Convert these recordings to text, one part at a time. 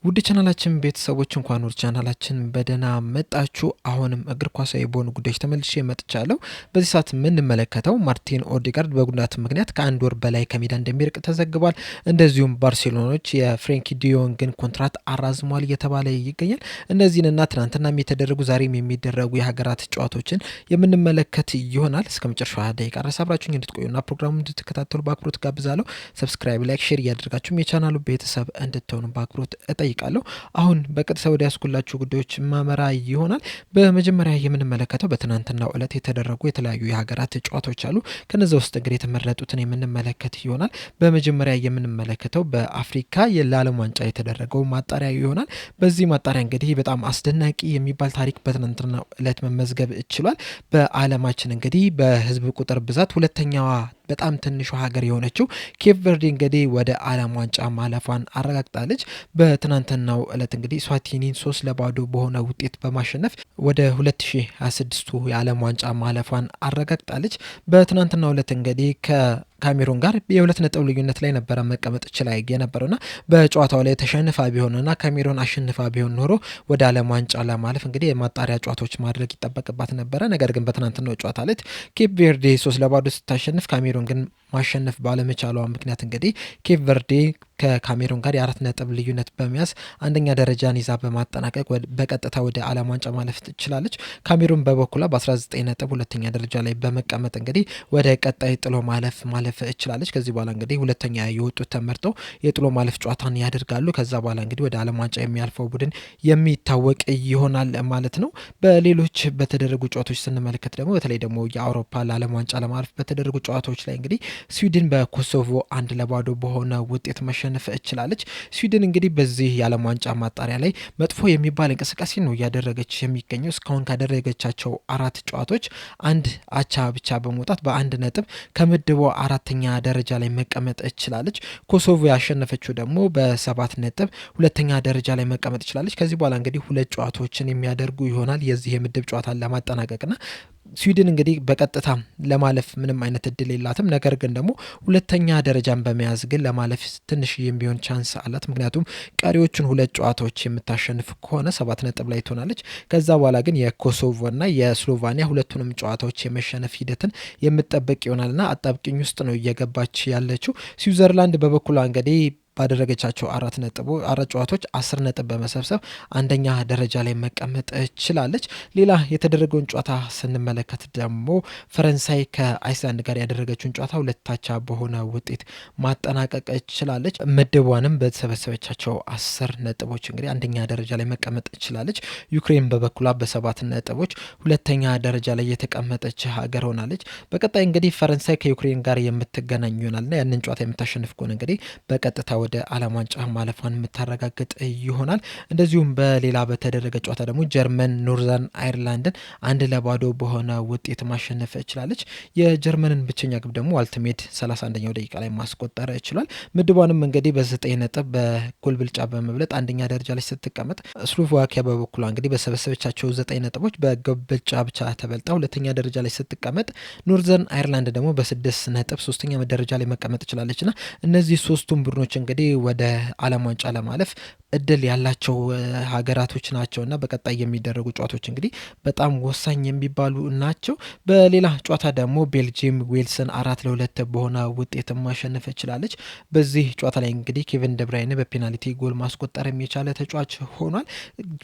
ውድ ቻናላችን ቤተሰቦች እንኳን ወደ ቻናላችን በደህና መጣችሁ። አሁንም እግር ኳሳዊ በሆኑ ጉዳዮች ተመልሼ መጥቻለሁ። በዚህ ሰዓት የምንመለከተው ማርቲን ኦዴጋርድ በጉዳት ምክንያት ከአንድ ወር በላይ ከሜዳ እንደሚርቅ ተዘግቧል። እንደዚሁም ባርሴሎናዎች የፍሬንኪ ዲዮንግን ኮንትራት አራዝሟል እየተባለ ይገኛል። እነዚህንና ትናንትናም የተደረጉ ዛሬም የሚደረጉ የሀገራት ጨዋታዎችን የምንመለከት ይሆናል። እስከ መጨረሻ ደቂቃ ድረስ አብራችሁኝ እንድትቆዩና ፕሮግራሙን እንድትከታተሉ በአክብሮት ጋብዛለሁ። ሰብስክራይብ፣ ላይክ፣ ሼር እያደረጋችሁም የቻናሉ ቤተሰብ እንድትሆኑ በአክብሮት እጠይቃለሁ። አሁን በቀጥታ ወደ ያስኩላችሁ ጉዳዮች ማመራ ይሆናል። በመጀመሪያ የምንመለከተው በትናንትናው ዕለት የተደረጉ የተለያዩ የሀገራት ጨዋታዎች አሉ። ከነዛ ውስጥ እንግዲህ የተመረጡትን የምንመለከት ይሆናል። በመጀመሪያ የምንመለከተው በአፍሪካ ለዓለም ዋንጫ የተደረገው ማጣሪያ ይሆናል። በዚህ ማጣሪያ እንግዲህ በጣም አስደናቂ የሚባል ታሪክ በትናንትናው ዕለት መመዝገብ ችሏል። በዓለማችን እንግዲህ በህዝብ ቁጥር ብዛት ሁለተኛዋ በጣም ትንሿ ሀገር የሆነችው ኬፕ ቨርዴ እንግዲህ ወደ ዓለም ዋንጫ ማለፏን አረጋግጣለች። በትናንትናው ዕለት እንግዲህ ስዋቲኒን 3-0 በሆነ ውጤት በማሸነፍ ወደ 2026ቱ የዓለም ዋንጫ ማለፏን አረጋግጣለች። በትናንትናው ዕለት እንግዲህ ካሜሮን ጋር የሁለት ነጥብ ልዩነት ላይ ነበረ መቀመጥ ችላ የነበረውና በጨዋታው ላይ ተሸንፋ ቢሆንና ካሜሮን አሸንፋ ቢሆን ኖሮ ወደ ዓለም ዋንጫ ለማለፍ እንግዲህ የማጣሪያ ጨዋታዎች ማድረግ ይጠበቅባት ነበረ። ነገር ግን በትናንትናው ጨዋታ ላይ ኬፕ ቨርዴ 3-0 ስታሸንፍ ካሜሮን ግን ማሸነፍ ባለመቻሏ ምክንያት እንግዲህ ኬፕ ቨርዴ ከካሜሮን ጋር የአራት ነጥብ ልዩነት በመያዝ አንደኛ ደረጃን ይዛ በማጠናቀቅ በቀጥታ ወደ ዓለም ዋንጫ ማለፍ ትችላለች። ካሜሮን በበኩሏ በ19 ነጥብ ሁለተኛ ደረጃ ላይ በመቀመጥ እንግዲህ ወደ ቀጣይ ጥሎ ማለፍ እችላለች። ከዚህ በኋላ እንግዲህ ሁለተኛ የወጡት ተመርጠው የጥሎ ማለፍ ጨዋታን ያደርጋሉ። ከዛ በኋላ እንግዲህ ወደ ዓለም ዋንጫ የሚያልፈው ቡድን የሚታወቅ ይሆናል ማለት ነው። በሌሎች በተደረጉ ጨዋታዎች ስንመለከት ደግሞ በተለይ ደግሞ የአውሮፓ ለዓለም ዋንጫ ለማለፍ በተደረጉ ጨዋታዎች ላይ እንግዲህ ስዊድን በኮሶቮ 1-0 በሆነ ውጤት መሸነፍ ችላለች። ስዊድን እንግዲህ በዚህ የዓለም ዋንጫ ማጣሪያ ላይ መጥፎ የሚባል እንቅስቃሴ ነው እያደረገች የሚገኘው። እስካሁን ካደረገቻቸው 4 ጨዋታዎች አንድ አቻ ብቻ በመውጣት በአንድ ነጥብ ከምድቧ አራተኛ ደረጃ ላይ መቀመጥ ችላለች። ኮሶቮ ያሸነፈችው ደግሞ በ7 ነጥብ ሁለተኛ ደረጃ ላይ መቀመጥ ችላለች። ከዚህ በኋላ እንግዲህ 2 ጨዋታዎችን የሚያደርጉ ይሆናል የዚህ የምድብ ጨዋታን ለማጠናቀቅና ስዊድን እንግዲህ በቀጥታ ለማለፍ ምንም አይነት እድል የላትም። ነገር ግን ደግሞ ሁለተኛ ደረጃን በመያዝ ግን ለማለፍ ትንሽ የሚሆን ቻንስ አላት። ምክንያቱም ቀሪዎቹን 2 ጨዋታዎች የምታሸንፍ ከሆነ 7 ነጥብ ላይ ትሆናለች። ከዛ በኋላ ግን የኮሶቮና የስሎቫኒያ ሁለቱንም ጨዋታዎች የመሸነፍ ሂደትን የምትጠብቅ ይሆናልና አጣብቂኝ ውስጥ ነው እየገባች ያለችው። ስዊዘርላንድ በበኩሏ እንግዲህ ባደረገቻቸው 4 ጨዋታዎች 10 ነጥብ በመሰብሰብ አንደኛ ደረጃ ላይ መቀመጥ ችላለች። ሌላ የተደረገውን ጨዋታ ስንመለከት ደግሞ ፈረንሳይ ከአይስላንድ ጋር ያደረገችውን ጨዋታ 2-0 በሆነ ውጤት ማጠናቀቅ ችላለች። ምድቧንም በተሰበሰበቻቸው 10 ነጥቦች እንግዲህ አንደኛ ደረጃ ላይ መቀመጥ ችላለች። ዩክሬን በበኩሏ በ7 ነጥቦች ሁለተኛ ደረጃ ላይ የተቀመጠች ሀገር ሆናለች። በቀጣይ እንግዲህ ፈረንሳይ ከዩክሬን ጋር የምትገናኝ ይሆናልና ያንን ጨዋታ የምታሸንፍ ከሆነ እንግዲህ በቀጥታ ወደ ዓለም ዋንጫ ማለፏን የምታረጋግጥ ይሆናል። እንደዚሁም በሌላ በተደረገ ጨዋታ ደግሞ ጀርመን ኖርዘርን አይርላንድን 1-0 በሆነ ውጤት ማሸነፍ ችላለች። የጀርመንን ብቸኛ ግብ ደግሞ ዋልትሜድ 31ኛው ደቂቃ ላይ ማስቆጠር ችሏል። ምድቧንም እንግዲህ በ9 ነጥብ በጎል ብልጫ በመብለጥ አንደኛ ደረጃ ላይ ስትቀመጥ፣ ስሎቫኪያ በበኩሏ እንግዲህ በሰበሰበቻቸው 9 ነጥቦች በጎል ብልጫ ብቻ ተበልጣ ሁለተኛ ደረጃ ላይ ስትቀመጥ፣ ኖርዘርን አይርላንድ ደግሞ በ6 ነጥብ ሶስተኛ ደረጃ ላይ መቀመጥ ችላለችና እነዚህ ሶስቱም ቡድኖች እንግዲህ ወደ ዓለም ዋንጫ ለማለፍ እድል ያላቸው ሀገራቶች ናቸውና በቀጣይ የሚደረጉ ጨዋታዎች እንግዲህ በጣም ወሳኝ የሚባሉ ናቸው። በሌላ ጨዋታ ደግሞ ቤልጅየም ዌልስን 4-2 በሆነ ውጤት ማሸነፍ ችላለች። በዚህ ጨዋታ ላይ እንግዲህ ኬቨን ደብራይን በፔናልቲ ጎል ማስቆጠር የቻለ ተጫዋች ሆኗል።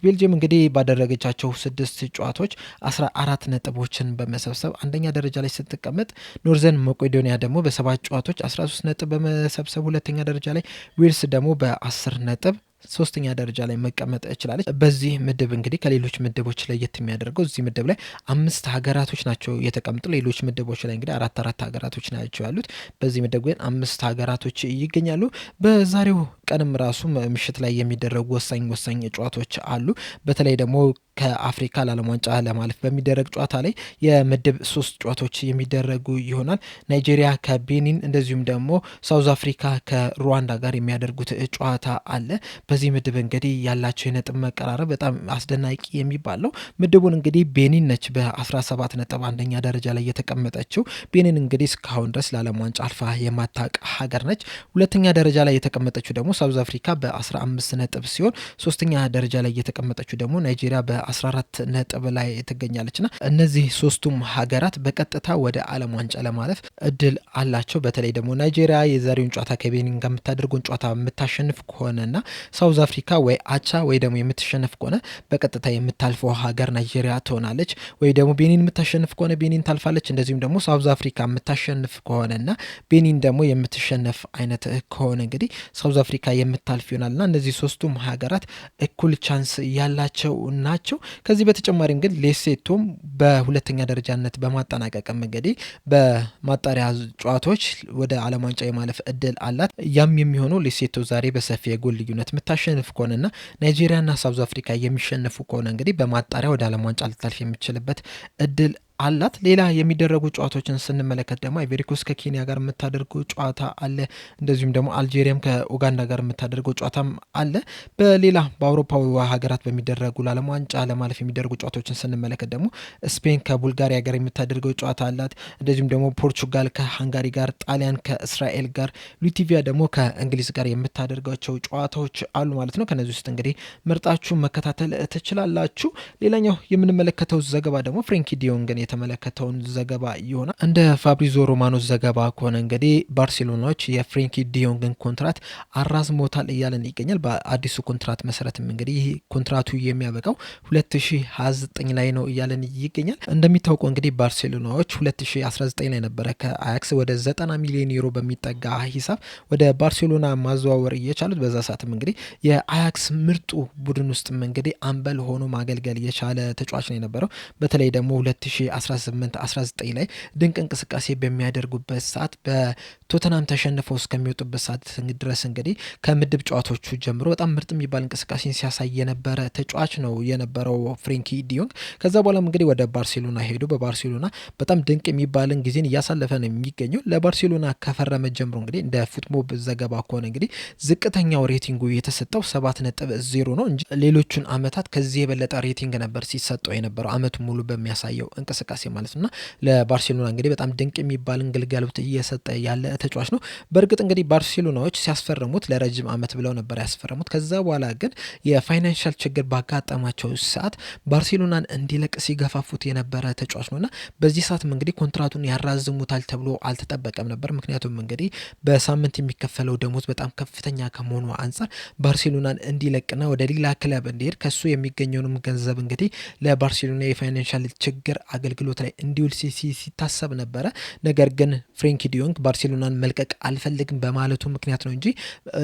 ቤልጅየም እንግዲህ ባደረገቻቸው 6 ጨዋታዎች 14 ነጥቦችን በመሰብሰብ አንደኛ ደረጃ ላይ ስትቀመጥ፣ ኖርዘርን መቄዶኒያ ደግሞ በ7 ጨዋታዎች 13 ነጥብ በመሰብሰብ ሁለተኛ ደረጃ ላይ፣ ዌልስ ደግሞ በ10 ነጥብ ሶስተኛ ደረጃ ላይ መቀመጥ ችላለች። በዚህ ምድብ እንግዲህ ከሌሎች ምድቦች ለየት የሚያደርገው እዚህ ምድብ ላይ 5 ሀገራቶች ናቸው የተቀምጡ። ሌሎች ምድቦች ላይ እንግዲህ 4 ሀገራቶች ናቸው ያሉት። በዚህ ምድብ ግን 5 ሀገራቶች ይገኛሉ። በዛሬው ቀንም ራሱ ምሽት ላይ የሚደረጉ ወሳኝ ጨዋታዎች አሉ። በተለይ ደግሞ ከአፍሪካ ለዓለም ዋንጫ ለማለፍ በሚደረግ ጨዋታ ላይ የምድብ 3 ጨዋታዎች የሚደረጉ ይሆናል። ናይጄሪያ ከቤኒን እንደዚሁም ደግሞ ሳውዝ አፍሪካ ከሩዋንዳ ጋር የሚያደርጉት ጨዋታ አለ። በዚህ ምድብ እንግዲህ ያላቸው የነጥብ መቀራረብ በጣም አስደናቂ የሚባል ነው። ምድቡን እንግዲህ ቤኒን ነች በ17 ነጥብ አንደኛ ደረጃ ላይ የተቀመጠችው። ቤኒን እንግዲህ እስካሁን ድረስ ለዓለም ዋንጫ አልፋ የማታውቅ ሀገር ነች። ሁለተኛ ደረጃ ላይ የተቀመጠችው ደግሞ ሳውዝ አፍሪካ በ15 ነጥብ ሲሆን ሶስተኛ ደረጃ ላይ የተቀመጠችው ደግሞ ናይጄሪያ በ14 ነጥብ ላይ ትገኛለችና እነዚህ ሶስቱም ሀገራት በቀጥታ ወደ ዓለም ዋንጫ ለማለፍ እድል አላቸው። በተለይ ደግሞ ናይጄሪያ የዛሬውን ጨዋታ ከቤኒን ጋር የምታደርገውን ጨዋታ የምታሸንፍ ከሆነና ሳውዝ አፍሪካ ወይ አቻ ወይ ደግሞ የምትሸነፍ ከሆነ በቀጥታ የምታልፈው ሀገር ናይጄሪያ ትሆናለች። ወይ ደግሞ ቤኒን የምታሸንፍ ከሆነ ቤኒን ታልፋለች። እንደዚሁም ደግሞ ሳውዝ አፍሪካ የምታሸንፍ ከሆነና ቤኒን ደግሞ የምትሸነፍ አይነት ከሆነ እንግዲህ ሳውዝ አፍሪካ የምታልፍ ይሆናልና እነዚህ ሶስቱም ሀገራት እኩል ቻንስ ያላቸው ናቸው። ከዚህ በተጨማሪም ግን ሌሴቶም በሁለተኛ ደረጃነት በማጠናቀቅም እንግዲህ በማጣሪያ ጨዋታዎች ወደ ዓለም ዋንጫ የማለፍ እድል አላት። ያም የሚሆነው ሌሴቶ ዛሬ በሰፊ የጎል ልዩነት የምታሸንፍ ከሆነና ናይጄሪያና ሳውዝ አፍሪካ የሚሸነፉ ከሆነ እንግዲህ በማጣሪያ ወደ ዓለም ዋንጫ ልታልፍ የምትችልበት እድል አላት። ሌላ የሚደረጉ ጨዋታዎችን ስንመለከት ደግሞ አይቬሪኮስ ከኬንያ ጋር የምታደርገው ጨዋታ አለ። እንደዚሁም ደግሞ አልጄሪያም ከኡጋንዳ ጋር የምታደርገው ጨዋታም አለ። በሌላ በአውሮፓ ሀገራት በሚደረጉ ለዓለም ዋንጫ ለማለፍ የሚደረጉ ጨዋታዎችን ስንመለከት ደግሞ ስፔን ከቡልጋሪያ ጋር የምታደርገው ጨዋታ አላት። እንደዚሁም ደግሞ ፖርቹጋል ከሃንጋሪ ጋር፣ ጣሊያን ከእስራኤል ጋር፣ ሊቱቪያ ደግሞ ከእንግሊዝ ጋር የምታደርጋቸው ጨዋታዎች አሉ ማለት ነው። ከነዚህ ውስጥ እንግዲህ ምርጣችሁ መከታተል ትችላላችሁ። ሌላኛው የምንመለከተው ዘገባ ደግሞ ፍሬንኪ ዲዮንግን የተመለከተውን ዘገባ ይሆናል። እንደ ፋብሪዞ ሮማኖ ዘገባ ከሆነ እንግዲህ ባርሴሎናዎች የፍሬንኪ ዲዮንግን ኮንትራት አራዝሞታል እያለን ይገኛል። በአዲሱ ኮንትራት መሰረትም እንግዲህ ይህ ኮንትራቱ የሚያበቃው 2029 ላይ ነው እያለን ይገኛል። እንደሚታወቀው እንግዲህ ባርሴሎናዎች 2019 ላይ ነበረ ከአያክስ ወደ 90 ሚሊዮን ዩሮ በሚጠጋ ሂሳብ ወደ ባርሴሎና ማዘዋወር እየቻሉት። በዛ ሰዓትም እንግዲህ የአያክስ ምርጡ ቡድን ውስጥም እንግዲህ አምበል ሆኖ ማገልገል የቻለ ተጫዋች ነው የነበረው። በተለይ ደግሞ 2018-19 ላይ ድንቅ እንቅስቃሴ በሚያደርጉበት ሰዓት በቶተናም ተሸንፈው እስከሚወጡበት ሰዓት ድረስ እንግዲህ ከምድብ ጨዋታዎቹ ጀምሮ በጣም ምርጥ የሚባል እንቅስቃሴን ሲያሳይ የነበረ ተጫዋች ነው የነበረው ፍሬንኪ ዲዮንግ። ከዛ በኋላም እንግዲህ ወደ ባርሴሎና ሄዱ። በባርሴሎና በጣም ድንቅ የሚባልን ጊዜን እያሳለፈ ነው የሚገኘው። ለባርሴሎና ከፈረመ ጀምሮ እንግዲህ እንደ ፉትሞብ ዘገባ ከሆነ እንግዲህ ዝቅተኛው ሬቲንጉ የተሰጠው 7.0 ነው እንጂ ሌሎቹን አመታት ከዚህ የበለጠ ሬቲንግ ነበር ሲሰጠው የነበረው አመቱን ሙሉ በሚያሳየው እንቅስቃሴ ማለት ነውና ለባርሴሎና እንግዲህ በጣም ድንቅ የሚባልን ግልጋሎት እየሰጠ ያለ ተጫዋች ነው። በእርግጥ እንግዲህ ባርሴሎናዎች ሲያስፈርሙት ለረጅም አመት ብለው ነበር ያስፈረሙት። ከዛ በኋላ ግን የፋይናንሻል ችግር ባጋጠማቸው ሰዓት ባርሴሎናን እንዲለቅ ሲገፋፉት የነበረ ተጫዋች ነውና በዚህ ሰዓትም እንግዲህ ኮንትራቱን ያራዝሙታል ተብሎ አልተጠበቀም ነበር። ምክንያቱም እንግዲህ በሳምንት የሚከፈለው ደሞዝ በጣም ከፍተኛ ከመሆኑ አንጻር ባርሴሎናን እንዲለቅና ወደ ሌላ ክለብ እንዲሄድ ከሱ የሚገኘውንም ገንዘብ እንግዲህ ለባርሴሎና የፋይናንሻል ችግር አገልግሎት ላይ እንዲውል ሲታሰብ ነበረ። ነገር ግን ፍሬንኪ ዲዮንግ ባርሴሎናን መልቀቅ አልፈልግም በማለቱ ምክንያት ነው እንጂ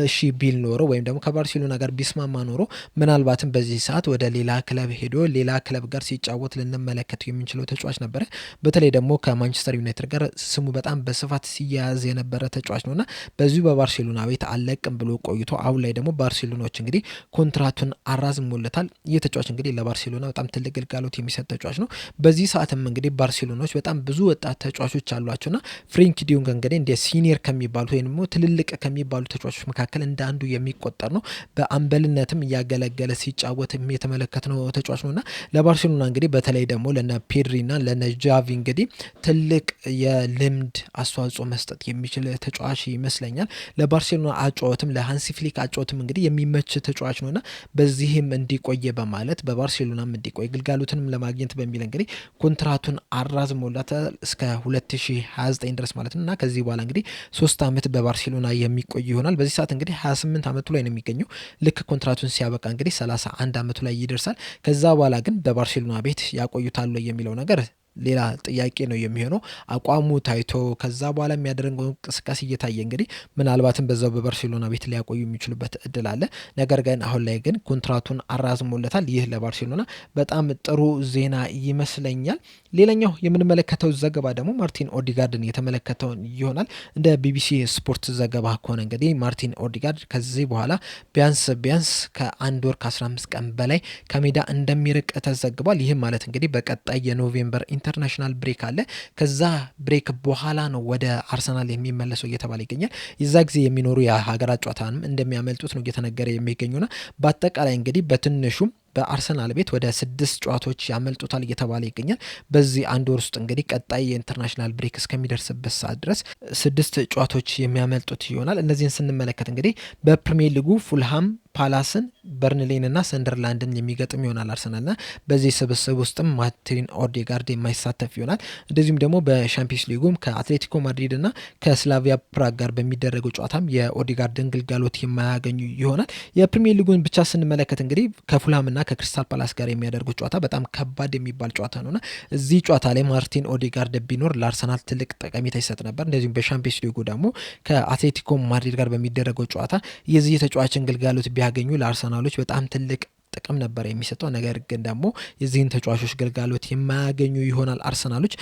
እሺ ቢል ኖሮ ወይም ደግሞ ከባርሴሎና ጋር ቢስማማ ኖሮ ምናልባትም በዚህ ሰዓት ወደ ሌላ ክለብ ሄዶ ሌላ ክለብ ጋር ሲጫወት ልንመለከት የምንችለው ተጫዋች ነበረ። በተለይ ደግሞ ከማንቸስተር ዩናይትድ ጋር ስሙ በጣም በስፋት ሲያያዝ የነበረ ተጫዋች ነውና በዚሁ በባርሴሎና ቤት አለቅም ብሎ ቆይቶ አሁን ላይ ደግሞ ባርሴሎናዎች እንግዲህ ኮንትራቱን አራዝሞለታል። ይህ ተጫዋች እንግዲህ ለባርሴሎና በጣም ትልቅ ግልጋሎት የሚሰጥ ተጫዋች ነው። በዚህ ሰዓትም እንግዲህ ባርሴሎናዎች በጣም ብዙ ወጣት ተጫዋቾች አሏቸውና ፍሬንኪ ዲዮንግ እንግዲህ እንደ ሲኒየር ከሚባሉት ወይም ደግሞ ትልልቅ ከሚባሉ ተጫዋቾች መካከል እንደ አንዱ የሚቆጠር ነው። በአምበልነትም እያገለገለ ሲጫወት የተመለከትነው ተጫዋች ነውና ለባርሴሎና እንግዲህ በተለይ ደግሞ ለነ ፔድሪና ለነ ጃቪ እንግዲህ ትልቅ የልምድ አስተዋጽኦ መስጠት የሚችል ተጫዋች ይመስለኛል። ለባርሴሎና አጫወትም ለሃንሲ ፍሊክ አጫወትም እንግዲህ የሚመች ተጫዋች ነውና በዚህም እንዲቆየ በማለት በባርሴሎናም እንዲቆይ ግልጋሎትንም ለማግኘት በሚል እንግዲህ ኮንትራቱን አራዝሞላታል እስከ 2029 ድረስ ማለት ነው። እና ከዚህ በኋላ እንግዲህ 3 አመት በባርሴሎና የሚቆይ ይሆናል። በዚህ ሰዓት እንግዲህ 28 አመቱ ላይ ነው የሚገኘው። ልክ ኮንትራቱን ሲያበቃ እንግዲህ 31 አመቱ ላይ ይደርሳል። ከዛ በኋላ ግን በባርሴሎና ቤት ያቆዩታል የሚለው ነገር ሌላ ጥያቄ ነው የሚሆነው። አቋሙ ታይቶ ከዛ በኋላ የሚያደርገው እንቅስቃሴ እየታየ እንግዲህ ምናልባትም በዛው በባርሴሎና ቤት ሊያቆዩ የሚችሉበት እድል አለ። ነገር ግን አሁን ላይ ግን ኮንትራቱን አራዝሞለታል። ይህ ለባርሴሎና በጣም ጥሩ ዜና ይመስለኛል። ሌላኛው የምንመለከተው ዘገባ ደግሞ ማርቲን ኦዲጋርድን የተመለከተውን ይሆናል። እንደ ቢቢሲ ስፖርት ዘገባ ከሆነ እንግዲህ ማርቲን ኦዲጋርድ ከዚህ በኋላ ቢያንስ ከ1 ወር ከ15 ቀን በላይ ከሜዳ እንደሚርቅ ተዘግቧል። ይህም ማለት እንግዲህ በቀጣይ የኖቬምበር ኢንተርናሽናል ብሬክ አለ። ከዛ ብሬክ በኋላ ነው ወደ አርሰናል የሚመለሰው እየተባለ ይገኛል። የዛ ጊዜ የሚኖሩ የሀገራት ጨዋታንም እንደሚያመልጡት ነው እየተነገረ የሚገኙና በአጠቃላይ እንግዲህ በትንሹም በአርሰናል ቤት ወደ 6 ጨዋታዎች ያመልጡታል እየተባለ ይገኛል። በዚህ አንድ ወር ውስጥ እንግዲህ ቀጣይ የኢንተርናሽናል ብሬክ እስከሚደርስበት ሰዓት ድረስ 6 ጨዋታዎች የሚያመልጡት ይሆናል። እነዚህን ስንመለከት እንግዲህ በፕሪሚየር ሊጉ ፉልሃም ፓላስን በርንሌንና ሰንደርላንድን የሚገጥም ይሆናል አርሰናልና በዚህ ስብስብ ውስጥም ማርቲን ኦዴጋርድ የማይሳተፍ ይሆናል። እንደዚሁም ደግሞ በሻምፒዮንስ ሊጉም ከአትሌቲኮ ማድሪድና ከስላቪያ ፕራግ ጋር በሚደረገው ጨዋታም የኦዴጋርድን ግልጋሎት የማያገኙ ይሆናል። የፕሪሚየር ሊጉን ብቻ ስንመለከት እንግዲህ ከፉልሃምና ከክሪስታል ፓላስ ጋር የሚያደርጉት ጨዋታ በጣም ከባድ የሚባል ጨዋታ ነውና እዚህ ጨዋታ ላይ ማርቲን ኦዴጋርድ ቢኖር ለአርሰናል ትልቅ ጠቀሜታ ይሰጥ ነበር። እንደዚሁም በሻምፒዮንስ ሊጉ ደግሞ ከአትሌቲኮ ማድሪድ ጋር በሚደረገው ጨዋታ የዚህ የተጫዋችን ግልጋሎት ቢያገኙ ለአርሰናሎች በጣም ትልቅ ጥቅም ነበር የሚሰጠው። ነገር ግን ደግሞ የዚህን ተጫዋቾች ግልጋሎት የማያገኙ ይሆናል አርሰናሎች።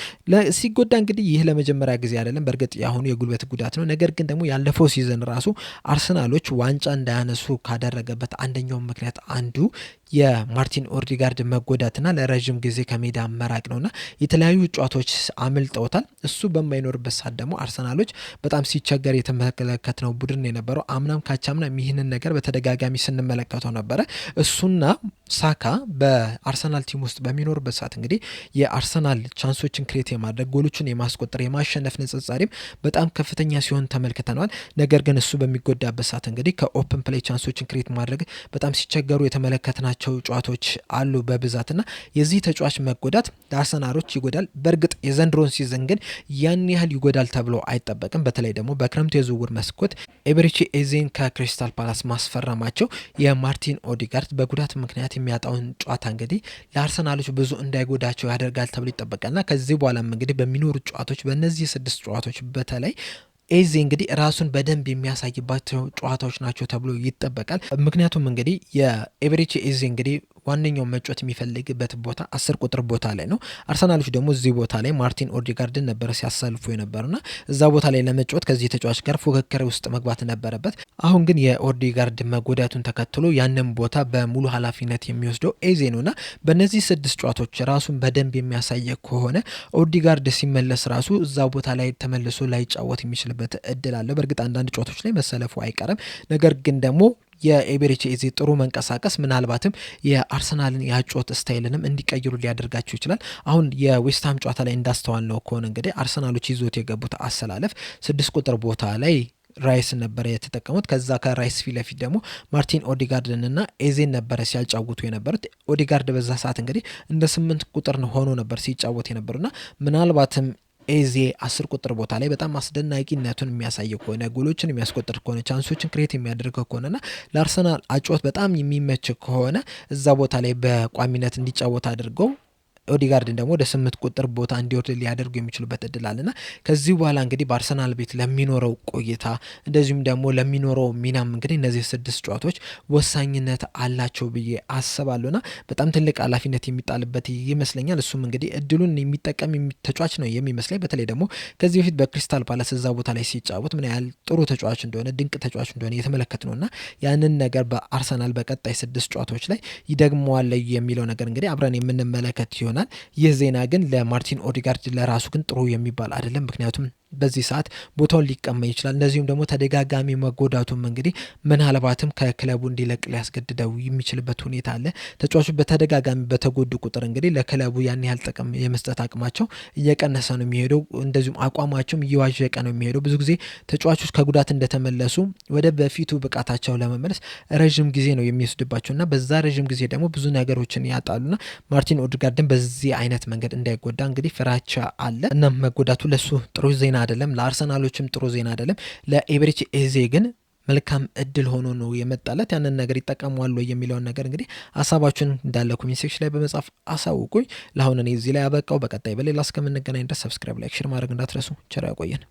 ሲጎዳ እንግዲህ ይህ ለመጀመሪያ ጊዜ አይደለም። በእርግጥ የአሁኑ የጉልበት ጉዳት ነው። ነገር ግን ደግሞ ያለፈው ሲዘን ራሱ አርሰናሎች ዋንጫ እንዳያነሱ ካደረገበት አንደኛው ምክንያት አንዱ የማርቲን ኦዴጋርድ መጎዳትና ለረዥም ጊዜ ከሜዳ መራቅ ነውና የተለያዩ ጨዋታዎች አምልጠውታል። እሱ በማይኖርበት ሰዓት ደግሞ አርሰናሎች በጣም ሲቸገር የተመለከትነው ቡድን የነበረው አምናም ካቻምናም ይህንን ነገር በተደጋጋሚ ስንመለከተው ነበረ። እሱና ሳካ በአርሰናል ቲም ውስጥ በሚኖርበት ሰዓት እንግዲህ የአርሰናል ቻንሶችን ክሬት የማድረግ ጎሎችን የማስቆጠር የማሸነፍ ንጽጻሬም በጣም ከፍተኛ ሲሆን ተመልክተነዋል። ነገር ግን እሱ በሚጎዳበት ሰዓት እንግዲህ ከኦፕን ፕሌይ ቻንሶችን ክሬት ማድረግ በጣም ሲቸገሩ የተመለከትናቸው ጨዋታዎች አሉ በብዛትና የዚህ ተጫዋች መጎዳት ለአርሰናሎች ይጎዳል። በእርግጥ የዘንድሮን ሲዘን ግን ያን ያህል ይጎዳል ተብሎ አይጠበቅም። በተለይ ደግሞ በክረምቱ የዝውውር መስኮት ኤቤሬቺ ኤዜን ከክሪስታል ፓላስ ማስፈረማቸው የማርቲን ኦዴጋርድ በጉዳት ምክንያት የሚያጣውን ጨዋታ እንግዲህ ለአርሰናሎች ብዙ እንዳይጎዳቸው ያደርጋል ተብሎ ይጠበቃልና ከዚህ በኋላም እንግዲህ በሚኖሩ ጨዋታዎች በእነዚህ 6 ጨዋታዎች በተለይ ኤዜ እንግዲህ ራሱን በደንብ የሚያሳይባቸው ጨዋታዎች ናቸው ተብሎ ይጠበቃል። ምክንያቱም እንግዲህ የኤቤሬቺ ኤዜ እንግዲህ ዋነኛው መጫወት የሚፈልግበት ቦታ 10 ቁጥር ቦታ ላይ ነው። አርሰናሎች ደግሞ እዚህ ቦታ ላይ ማርቲን ኦዴጋርድን ነበር ሲያሳልፉ የነበሩና እዛ ቦታ ላይ ለመጫወት ከዚህ ተጫዋች ጋር ፉክክር ውስጥ መግባት ነበረበት። አሁን ግን የኦዴጋርድ መጎዳቱን ተከትሎ ያንን ቦታ በሙሉ ኃላፊነት የሚወስደው ኤዜ ነውና በእነዚህ 6 ጨዋታዎች ራሱን በደንብ የሚያሳይ ከሆነ ኦዴጋርድ ሲመለስ ራሱ እዛ ቦታ ላይ ተመልሶ ላይጫወት የሚችልበት እድል አለ። በእርግጥ አንዳንድ ጨዋታዎች ላይ መሰለፉ አይቀርም። ነገር ግን ደግሞ የኤቤሬቺ ኤዜ ጥሩ መንቀሳቀስ ምናልባትም የአርሰናልን የአጨዋወት ስታይልንም እንዲቀይሩ ሊያደርጋቸው ይችላል። አሁን የዌስትሃም ጨዋታ ላይ እንዳስተዋል ነው ከሆነ እንግዲህ አርሰናሎች ይዞት የገቡት አሰላለፍ 6 ቁጥር ቦታ ላይ ራይስ ነበረ የተጠቀሙት። ከዛ ከራይስ ፊት ለፊት ደግሞ ማርቲን ኦዴጋርድንና ኤዜን ነበረ ሲያጫውቱ የነበሩት። ኦዴጋርድ በዛ ሰዓት እንግዲህ እንደ 8 ቁጥር ሆኖ ነበር ሲጫወት የነበሩና ምናልባትም ኤዜ 10 ቁጥር ቦታ ላይ በጣም አስደናቂነቱን የሚያሳየው ከሆነ ጎሎችን የሚያስቆጥር ከሆነ ቻንሶችን ክሬት የሚያደርገው ከሆነና ለአርሰናል አጨዋወት በጣም የሚመች ከሆነ እዛ ቦታ ላይ በቋሚነት እንዲጫወት አድርገው ኦዴጋርድን ደግሞ ወደ 8 ቁጥር ቦታ እንዲወርድ ሊያደርጉ የሚችሉበት እድል አለና ከዚህ በኋላ እንግዲህ በአርሰናል ቤት ለሚኖረው ቆይታ እንደዚሁም ደግሞ ለሚኖረው ሚናም እንግዲህ እነዚህ 6 ጨዋታዎች ወሳኝነት አላቸው ብዬ አስባለሁና በጣም ትልቅ ኃላፊነት የሚጣልበት ይመስለኛል። እሱም እንግዲህ እድሉን የሚጠቀም ተጫዋች ነው የሚመስለኝ። በተለይ ደግሞ ከዚህ በፊት በክሪስታል ፓላስ እዛ ቦታ ላይ ሲጫወት ምን ያህል ጥሩ ተጫዋች እንደሆነ ድንቅ ተጫዋች እንደሆነ የተመለከት ነውና ያንን ነገር በአርሰናል በቀጣይ 6 ጨዋታዎች ላይ ይደግመዋል የሚለው ነገር እንግዲህ አብረን የምንመለከት ይሆናል። ይህ ዜና ግን ለማርቲን ኦዴጋርድ ለራሱ ግን ጥሩ የሚባል አይደለም። ምክንያቱም በዚህ ሰዓት ቦታውን ሊቀማ ይችላል። እንደዚሁም ደግሞ ተደጋጋሚ መጎዳቱም እንግዲህ ምናልባትም ከክለቡ እንዲለቅ ሊያስገድደው የሚችልበት ሁኔታ አለ። ተጫዋቾች በተደጋጋሚ በተጎዱ ቁጥር እንግዲህ ለክለቡ ያን ያህል ጥቅም የመስጠት አቅማቸው እየቀነሰ ነው የሚሄደው። እንደዚሁም አቋማቸውም እየዋዠቀ ነው የሚሄደው። ብዙ ጊዜ ተጫዋቾች ከጉዳት እንደተመለሱ ወደ በፊቱ ብቃታቸው ለመመለስ ረዥም ጊዜ ነው የሚወስድባቸውና በዛ ረዥም ጊዜ ደግሞ ብዙ ነገሮችን ያጣሉና ማርቲን ኦዴጋርድን በዚህ አይነት መንገድ እንዳይጎዳ እንግዲህ ፍራቻ አለ እና መጎዳቱ ለሱ ጥሩ ዜና አይደለም፣ ለአርሰናሎችም ጥሩ ዜና አይደለም። ለኤቤሬቺ ኤዜ ግን መልካም እድል ሆኖ ነው የመጣለት። ያንን ነገር ይጠቀመዋል የሚለውን ነገር እንግዲህ ሀሳባችሁን እንዳለ ኮሜንት ሴክሽን ላይ በመጻፍ አሳውቁኝ። ለአሁን እኔ እዚህ ላይ ያበቃው። በቀጣይ በሌላ እስከምንገናኝ ድረስ ሰብስክራይብ፣ ላይክ፣ ሼር ማድረግ እንዳትረሱ። ቸር ያቆየን።